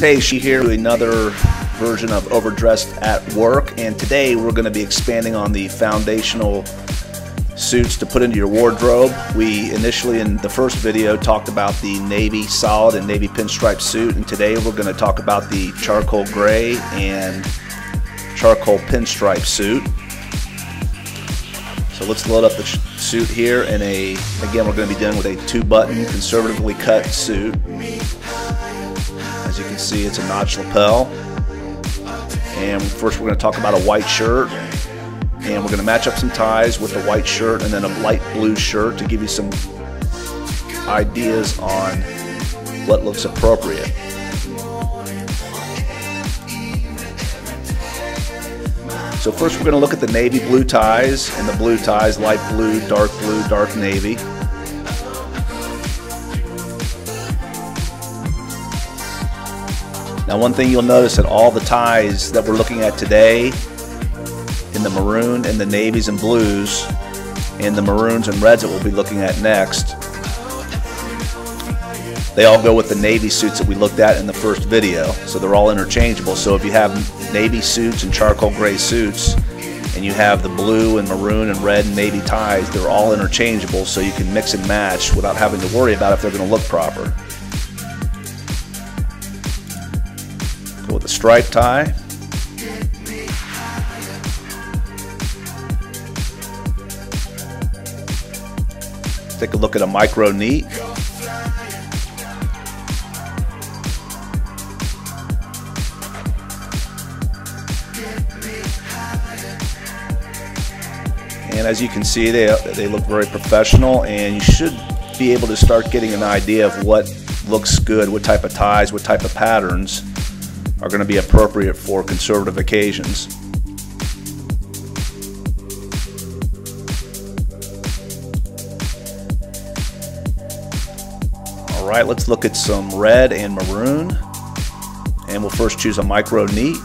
Hey, she here with another version of Overdressed at Work, and today we're going to be expanding on the foundational suits to put into your wardrobe. We initially in the first video talked about the navy solid and navy pinstripe suit, and today we're going to talk about the charcoal gray and charcoal pinstripe suit. So let's load up the suit here in again we're going to be dealing with a 2-button conservatively cut suit. As you can see, it's a notch lapel. And first we're going to talk about a white shirt, and we're going to match up some ties with the white shirt and then a light blue shirt to give you some ideas on what looks appropriate. So first we're going to look at the navy blue ties, and the blue ties, light blue, dark navy. Now one thing you'll notice that all the ties that we're looking at today in the maroon and the navies and blues and the maroons and reds that we'll be looking at next, they all go with the navy suits that we looked at in the first video. So they're all interchangeable. So if you have navy suits and charcoal gray suits and you have the blue and maroon and red and navy ties, they're all interchangeable, so you can mix and match without having to worry about if they're going to look proper. Go with a stripe tie. Take a look at a micro neat. And as you can see, they look very professional, and you should be able to start getting an idea of what looks good, what type of ties, what type of patterns are going to be appropriate for conservative occasions. Alright, let's look at some red and maroon, and we'll first choose a micro neat.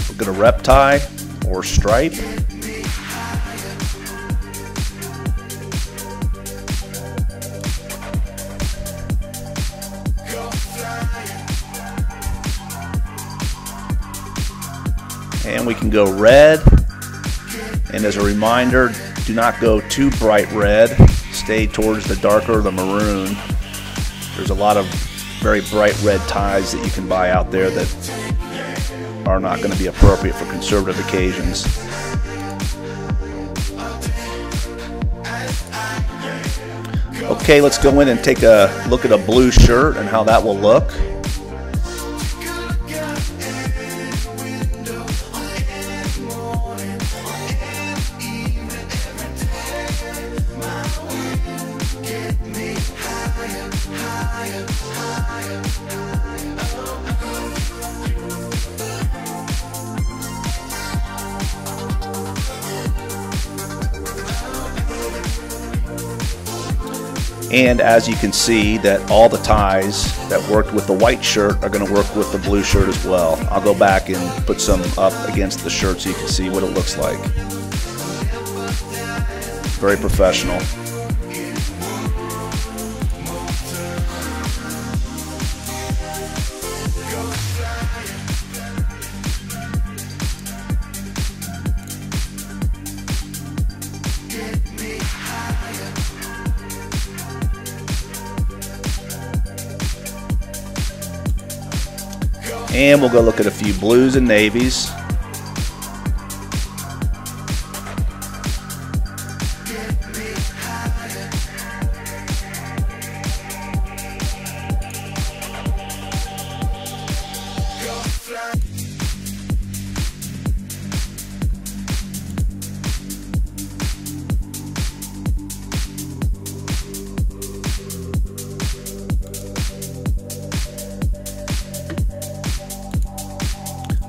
We'll get a rep tie or stripe. And we can go red, and as a reminder, do not go too bright red. Stay towards the darker, the maroon. There's a lot of very bright red ties that you can buy out there that are not going to be appropriate for conservative occasions. Okay, let's go in and take a look at a blue shirt and how that will look. And as you can see, that all the ties that worked with the white shirt are going to work with the blue shirt as well. I'll go back and put some up against the shirt so you can see what it looks like. Very professional. And we'll go look at a few blues and navies.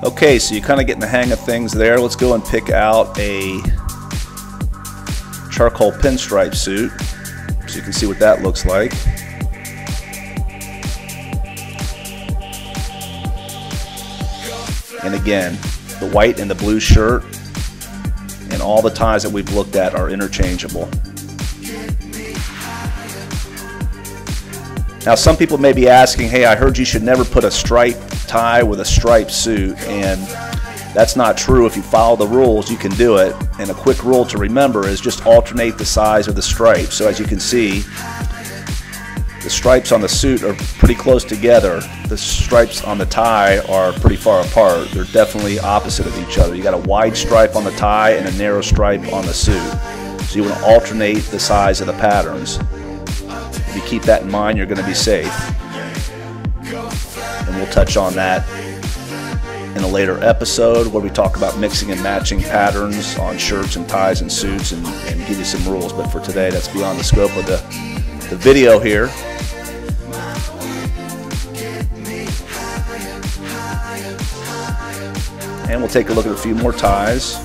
Okay, so you're kind of getting the hang of things there. Let's go and pick out a charcoal pinstripe suit so you can see what that looks like. And again, the white and the blue shirt and all the ties that we've looked at are interchangeable. Now some people may be asking, hey, I heard you should never put a striped tie with a striped suit, and that's not true. If you follow the rules, you can do it. And a quick rule to remember is just alternate the size of the stripes. So as you can see, the stripes on the suit are pretty close together. The stripes on the tie are pretty far apart. They're definitely opposite of each other. You got a wide stripe on the tie and a narrow stripe on the suit. So you want to alternate the size of the patterns. If you keep that in mind, you're going to be safe. And we'll touch on that in a later episode where we talk about mixing and matching patterns on shirts and ties and suits and give you some rules. But for today, that's beyond the scope of the video here. And we'll take a look at a few more ties.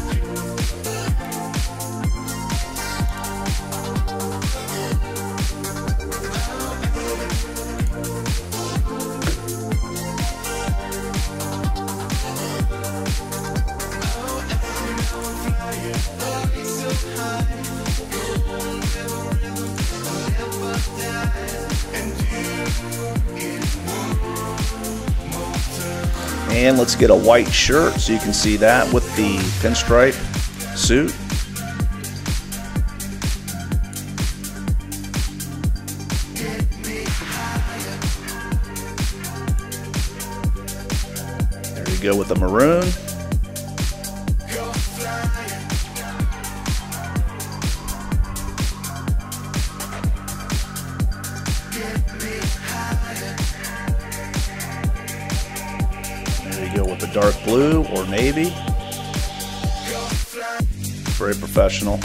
And let's get a white shirt so you can see that with the pinstripe suit. There you go with the maroon. Go with the dark blue or navy. Very professional.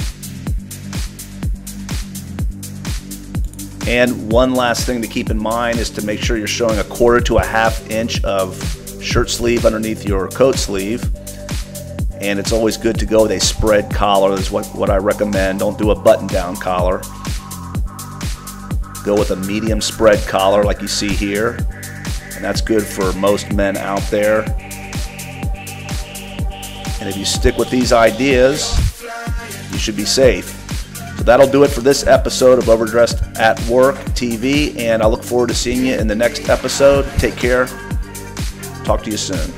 And one last thing to keep in mind is to make sure you're showing 1/4 to 1/2 inch of shirt sleeve underneath your coat sleeve. And it's always good to go with a spread collar. That's what I recommend. Don't do a button down collar. Go with a medium spread collar like you see here. And that's good for most men out there. And if you stick with these ideas, you should be safe. So that'll do it for this episode of Overdressed at Work TV, and I look forward to seeing you in the next episode. Take care. Talk to you soon.